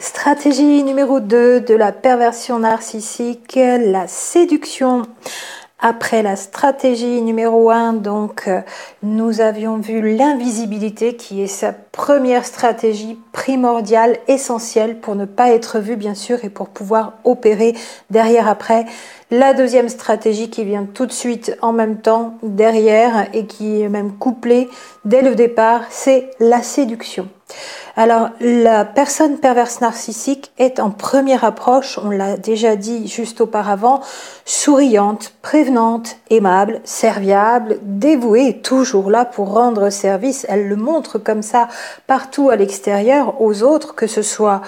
Stratégie numéro 2 de la perversion narcissique, la séduction. Après la stratégie numéro 1, donc, nous avions vu l'invisibilité qui est sa première stratégie primordiale, essentielle pour ne pas être vu bien sûr et pour pouvoir opérer derrière après. La deuxième stratégie qui vient tout de suite en même temps derrière et qui est même couplée dès le départ, c'est la séduction. Alors, la personne perverse narcissique est en première approche, on l'a déjà dit juste auparavant, souriante, prévenante, aimable, serviable, dévouée, toujours là pour rendre service. Elle le montre comme ça partout à l'extérieur aux autres, que ce soit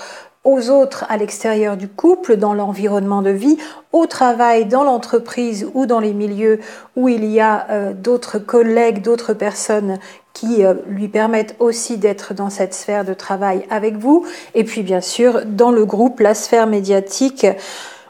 aux autres à l'extérieur du couple, dans l'environnement de vie, au travail, dans l'entreprise ou dans les milieux où il y a d'autres collègues, d'autres personnes qui lui permettent aussi d'être dans cette sphère de travail avec vous. Et puis bien sûr, dans le groupe, la sphère médiatique,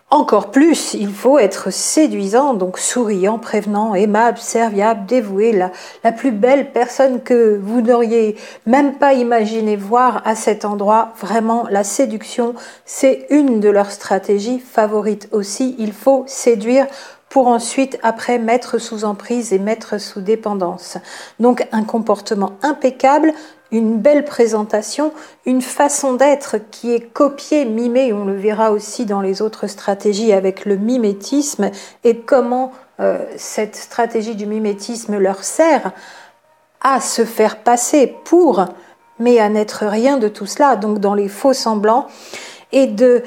encore plus, il faut être séduisant, donc souriant, prévenant, aimable, serviable, dévoué, la plus belle personne que vous n'auriez même pas imaginé voir à cet endroit. Vraiment, la séduction, c'est une de leurs stratégies favorites aussi. Il faut séduire pour ensuite, après, mettre sous emprise et mettre sous dépendance. Donc, un comportement impeccable, une belle présentation, une façon d'être qui est copiée, mimée, on le verra aussi dans les autres stratégies avec le mimétisme et comment cette stratégie du mimétisme leur sert à se faire passer pour, mais à n'être rien de tout cela, donc dans les faux semblants, et de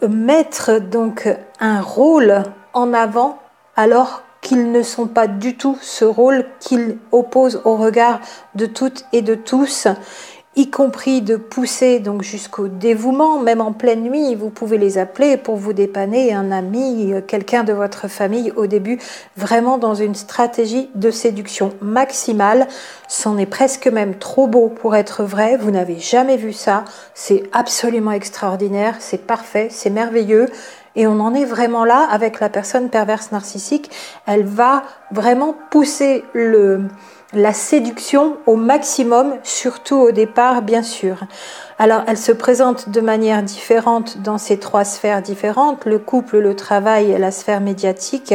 mettre donc un rôle en avant alors qu'ils ne sont pas du tout ce rôle qu'ils opposent au regard de toutes et de tous, y compris de pousser donc jusqu'au dévouement, même en pleine nuit, vous pouvez les appeler pour vous dépanner, un ami, quelqu'un de votre famille au début, vraiment dans une stratégie de séduction maximale. C'en est presque même trop beau pour être vrai, vous n'avez jamais vu ça, c'est absolument extraordinaire, c'est parfait, c'est merveilleux. Et on en est vraiment là avec la personne perverse narcissique. Elle va vraiment pousser la séduction au maximum, surtout au départ, bien sûr. Alors, elle se présente de manière différente dans ces trois sphères différentes, le couple, le travail et la sphère médiatique.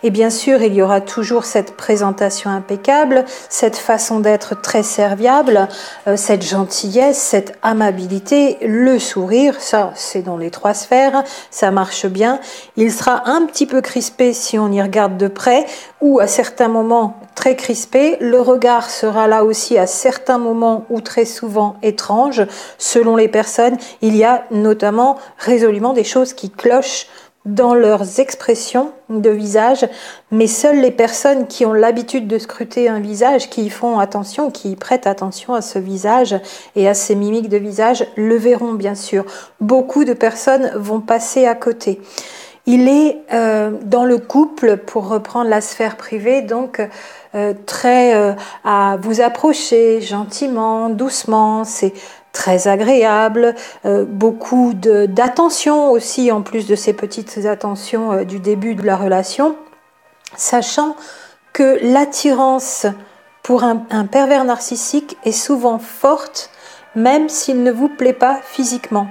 Et bien sûr, il y aura toujours cette présentation impeccable, cette façon d'être très serviable, cette gentillesse, cette amabilité, le sourire, ça c'est dans les trois sphères, ça marche bien. Il sera un petit peu crispé si on y regarde de près, ou à certains moments très crispé. Le regard sera là aussi à certains moments ou très souvent étrange, selon les personnes. Il y a notamment résolument des choses qui clochent dans leurs expressions de visage, mais seules les personnes qui ont l'habitude de scruter un visage, qui y font attention, qui y prêtent attention à ce visage et à ces mimiques de visage, le verront bien sûr. Beaucoup de personnes vont passer à côté. Il est dans le couple, pour reprendre la sphère privée, donc très à vous approcher gentiment, doucement, c'est très agréable, beaucoup d'attention aussi en plus de ces petites attentions du début de la relation, sachant que l'attirance pour un pervers narcissique est souvent forte, même s'il ne vous plaît pas physiquement.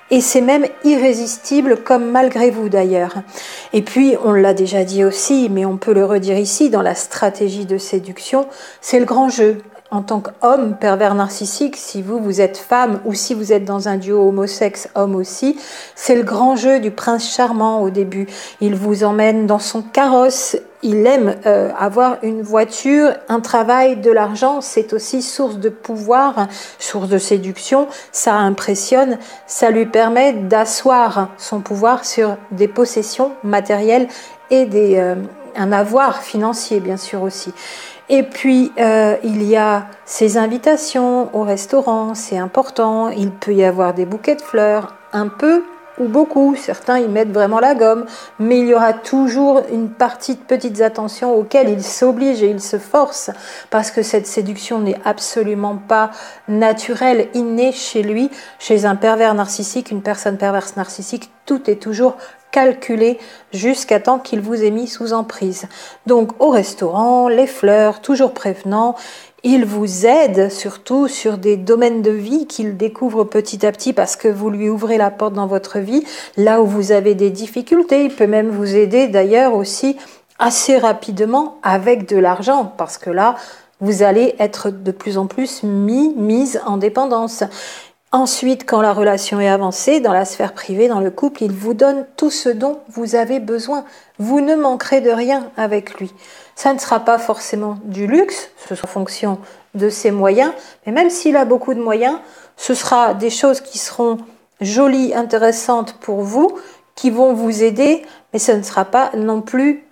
Et c'est même irrésistible, comme malgré vous d'ailleurs. Et puis, on l'a déjà dit aussi, mais on peut le redire ici, dans la stratégie de séduction, c'est le grand jeu. En tant qu'homme pervers narcissique, si vous êtes femme ou si vous êtes dans un duo homosexe homme aussi, c'est le grand jeu du prince charmant au début. Il vous emmène dans son carrosse, il aime avoir une voiture, un travail, de l'argent, c'est aussi source de pouvoir, source de séduction, ça impressionne, ça lui permet d'asseoir son pouvoir sur des possessions matérielles et un avoir financier bien sûr aussi. Et puis, il y a ces invitations au restaurant, c'est important. Il peut y avoir des bouquets de fleurs, un peu ou beaucoup. Certains y mettent vraiment la gomme. Mais il y aura toujours une partie de petites attentions auxquelles il s'oblige et il se force. Parce que cette séduction n'est absolument pas naturelle, innée chez lui. Chez un pervers narcissique, une personne perverse narcissique, tout est toujours calculé jusqu'à temps qu'il vous ait mis sous emprise. Donc au restaurant, les fleurs, toujours prévenant. Il vous aide surtout sur des domaines de vie qu'il découvre petit à petit parce que vous lui ouvrez la porte dans votre vie, là où vous avez des difficultés. Il peut même vous aider d'ailleurs aussi assez rapidement avec de l'argent parce que là, vous allez être de plus en plus mise en dépendance. Ensuite, quand la relation est avancée, dans la sphère privée, dans le couple, il vous donne tout ce dont vous avez besoin. Vous ne manquerez de rien avec lui. Ça ne sera pas forcément du luxe, ce sera en fonction de ses moyens, mais même s'il a beaucoup de moyens, ce sera des choses qui seront jolies, intéressantes pour vous, qui vont vous aider, mais ce ne sera pas non plus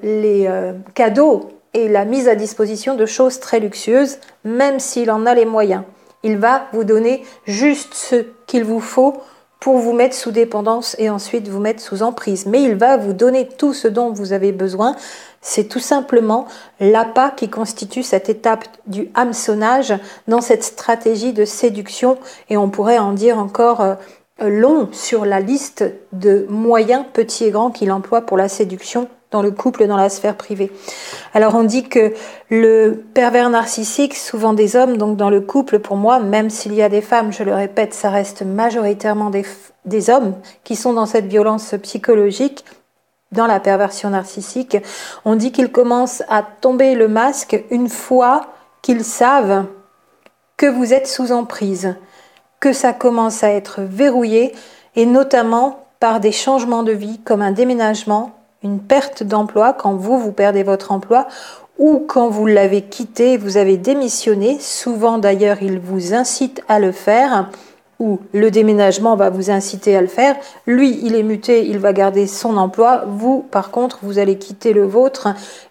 les cadeaux et la mise à disposition de choses très luxueuses, même s'il en a les moyens. Il va vous donner juste ce qu'il vous faut pour vous mettre sous dépendance et ensuite vous mettre sous emprise. Mais il va vous donner tout ce dont vous avez besoin. C'est tout simplement l'appât qui constitue cette étape du hameçonnage dans cette stratégie de séduction. Et on pourrait en dire encore long sur la liste de moyens petits et grands qu'il emploie pour la séduction dans le couple, dans la sphère privée. Alors on dit que le pervers narcissique, souvent des hommes, donc dans le couple, pour moi, même s'il y a des femmes, je le répète, ça reste majoritairement des hommes qui sont dans cette violence psychologique, dans la perversion narcissique. On dit qu'ils commencent à tomber le masque une fois qu'ils savent que vous êtes sous emprise, que ça commence à être verrouillé, et notamment par des changements de vie comme un déménagement, une perte d'emploi quand vous perdez votre emploi ou quand vous l'avez quitté, vous avez démissionné. Souvent d'ailleurs, il vous incite à le faire ou le déménagement va vous inciter à le faire. Lui, il est muté, il va garder son emploi. Vous, par contre, vous allez quitter le vôtre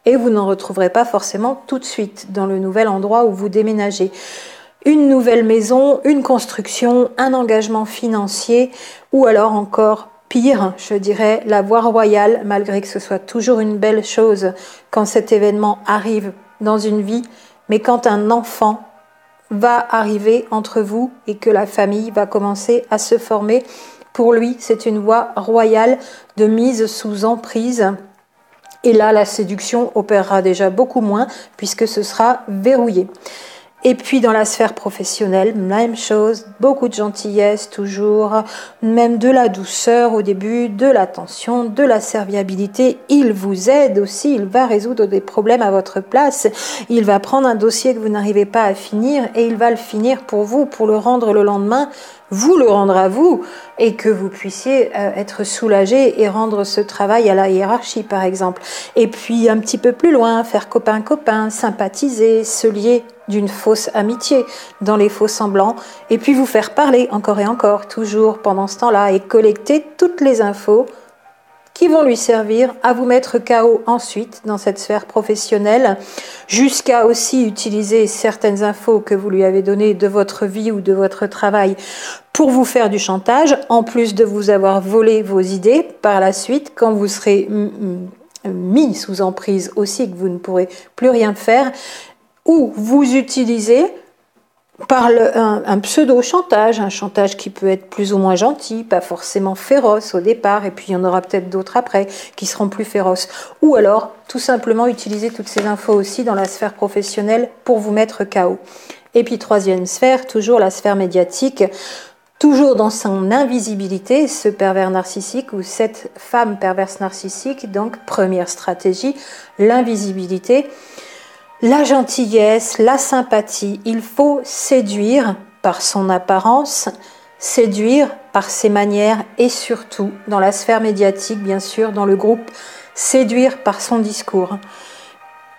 et vous n'en retrouverez pas forcément tout de suite dans le nouvel endroit où vous déménagez. Une nouvelle maison, une construction, un engagement financier ou alors encore pire, je dirais, la voie royale, malgré que ce soit toujours une belle chose quand cet événement arrive dans une vie, mais quand un enfant va arriver entre vous et que la famille va commencer à se former, pour lui, c'est une voie royale de mise sous emprise. Et là, la séduction opérera déjà beaucoup moins puisque ce sera verrouillé. Et puis dans la sphère professionnelle, même chose, beaucoup de gentillesse toujours, même de la douceur au début, de l'attention, de la serviabilité. Il vous aide aussi, il va résoudre des problèmes à votre place. Il va prendre un dossier que vous n'arrivez pas à finir et il va le finir pour vous, pour le rendre le lendemain, vous le rendre à vous et que vous puissiez être soulagé et rendre ce travail à la hiérarchie par exemple. Et puis un petit peu plus loin, faire copain-copain, sympathiser, se lier d'une fausse amitié dans les faux semblants et puis vous faire parler encore et encore, toujours pendant ce temps-là et collecter toutes les infos qui vont lui servir à vous mettre KO ensuite dans cette sphère professionnelle, jusqu'à aussi utiliser certaines infos que vous lui avez données de votre vie ou de votre travail pour vous faire du chantage, en plus de vous avoir volé vos idées par la suite, quand vous serez mis sous emprise aussi, que vous ne pourrez plus rien faire, ou vous utilisez par un pseudo-chantage, un chantage qui peut être plus ou moins gentil, pas forcément féroce au départ, et puis il y en aura peut-être d'autres après qui seront plus féroces. Ou alors, tout simplement utiliser toutes ces infos aussi dans la sphère professionnelle pour vous mettre KO. Et puis troisième sphère, toujours la sphère médiatique, toujours dans son invisibilité, ce pervers narcissique ou cette femme perverse narcissique, donc première stratégie, l'invisibilité. La gentillesse, la sympathie, il faut séduire par son apparence, séduire par ses manières et surtout, dans la sphère médiatique, bien sûr, dans le groupe, séduire par son discours.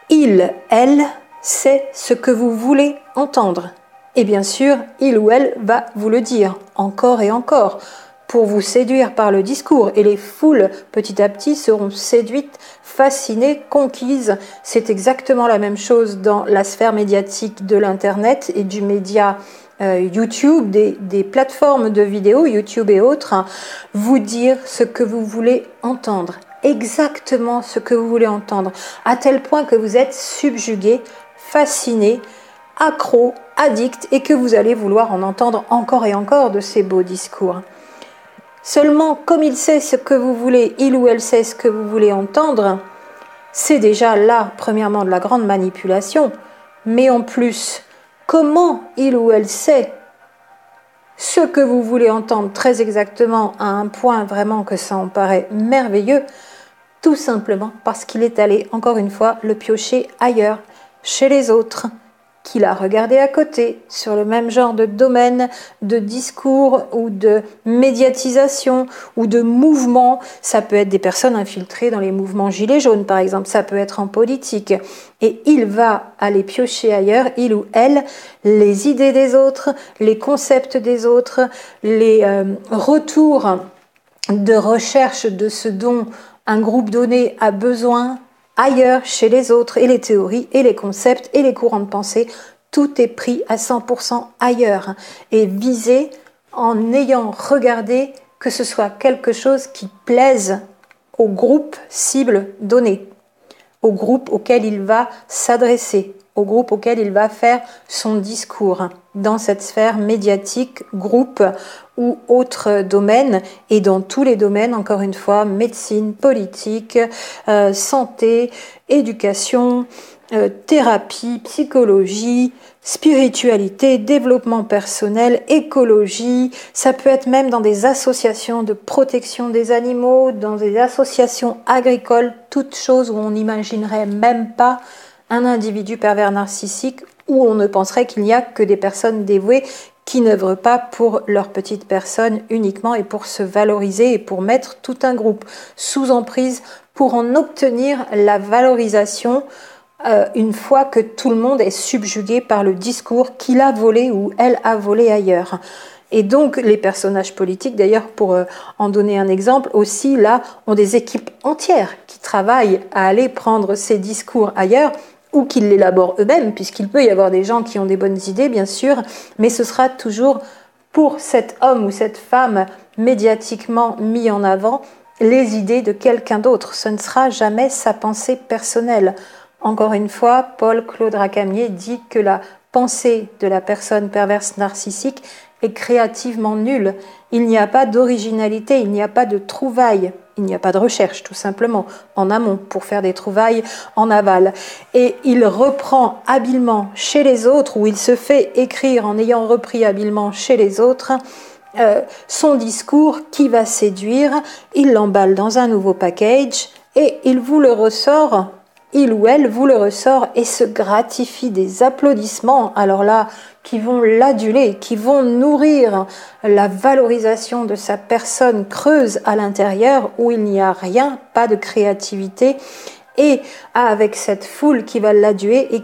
Il, elle, sait ce que vous voulez entendre. Et bien sûr, il ou elle va vous le dire encore et encore pour vous séduire par le discours. Et les foules, petit à petit, seront séduites, fascinées, conquises. C'est exactement la même chose dans la sphère médiatique de l'Internet et du média YouTube, des plateformes de vidéos, YouTube et autres, vous dire ce que vous voulez entendre. Exactement ce que vous voulez entendre. À tel point que vous êtes subjugué, fasciné, accro, addict et que vous allez vouloir en entendre encore et encore de ces beaux discours. Seulement, comme il sait ce que vous voulez, il ou elle sait ce que vous voulez entendre, c'est déjà là, premièrement, de la grande manipulation, mais en plus, comment il ou elle sait ce que vous voulez entendre très exactement à un point vraiment que ça en paraît merveilleux, tout simplement parce qu'il est allé, encore une fois, le piocher ailleurs, chez les autres, qu'il a regardé à côté, sur le même genre de domaine, de discours ou de médiatisation ou de mouvement. Ça peut être des personnes infiltrées dans les mouvements gilets jaunes, par exemple, ça peut être en politique. Et il va aller piocher ailleurs, il ou elle, les idées des autres, les concepts des autres, les retours de recherche de ce dont un groupe donné a besoin ailleurs, chez les autres, et les théories, et les concepts, et les courants de pensée, tout est pris à 100% ailleurs, et visé en ayant regardé que ce soit quelque chose qui plaise au groupe cible donné, au groupe auquel il va s'adresser, au groupe auquel il va faire son discours dans cette sphère médiatique, groupe ou autre domaine, et dans tous les domaines, encore une fois, médecine, politique, santé, éducation, thérapie, psychologie, spiritualité, développement personnel, écologie. Ça peut être même dans des associations de protection des animaux, dans des associations agricoles, toutes choses où on n'imaginerait même pas un individu pervers narcissique, où on ne penserait qu'il n'y a que des personnes dévouées qui n'œuvrent pas pour leur petite personne uniquement et pour se valoriser et pour mettre tout un groupe sous emprise pour en obtenir la valorisation une fois que tout le monde est subjugué par le discours qu'il a volé ou elle a volé ailleurs. Et donc les personnages politiques, d'ailleurs pour en donner un exemple, aussi là ont des équipes entières qui travaillent à aller prendre ces discours ailleurs, ou qu'ils l'élaborent eux-mêmes, puisqu'il peut y avoir des gens qui ont des bonnes idées, bien sûr, mais ce sera toujours pour cet homme ou cette femme médiatiquement mis en avant les idées de quelqu'un d'autre. Ce ne sera jamais sa pensée personnelle. Encore une fois, Paul-Claude Racamier dit que la pensée de la personne perverse narcissique est créativement nulle. Il n'y a pas d'originalité, il n'y a pas de trouvailles. Il n'y a pas de recherche, tout simplement, en amont, pour faire des trouvailles en aval. Et il reprend habilement chez les autres, ou il se fait écrire en ayant repris habilement chez les autres, son discours qui va séduire, il l'emballe dans un nouveau package, et il vous le ressort, il ou elle vous le ressort, et se gratifie des applaudissements, alors là, qui vont l'aduler, qui vont nourrir la valorisation de sa personne creuse à l'intérieur, où il n'y a rien, pas de créativité, et avec cette foule qui va l'aduler, et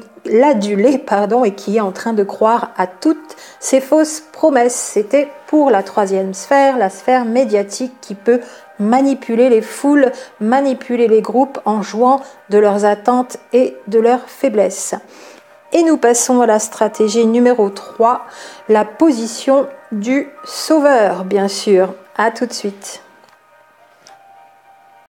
qui est en train de croire à toutes ces fausses promesses. C'était pour la troisième sphère, la sphère médiatique, qui peut manipuler les foules, manipuler les groupes en jouant de leurs attentes et de leurs faiblesses. Et nous passons à la stratégie numéro 3, la position du sauveur, bien sûr. À tout de suite.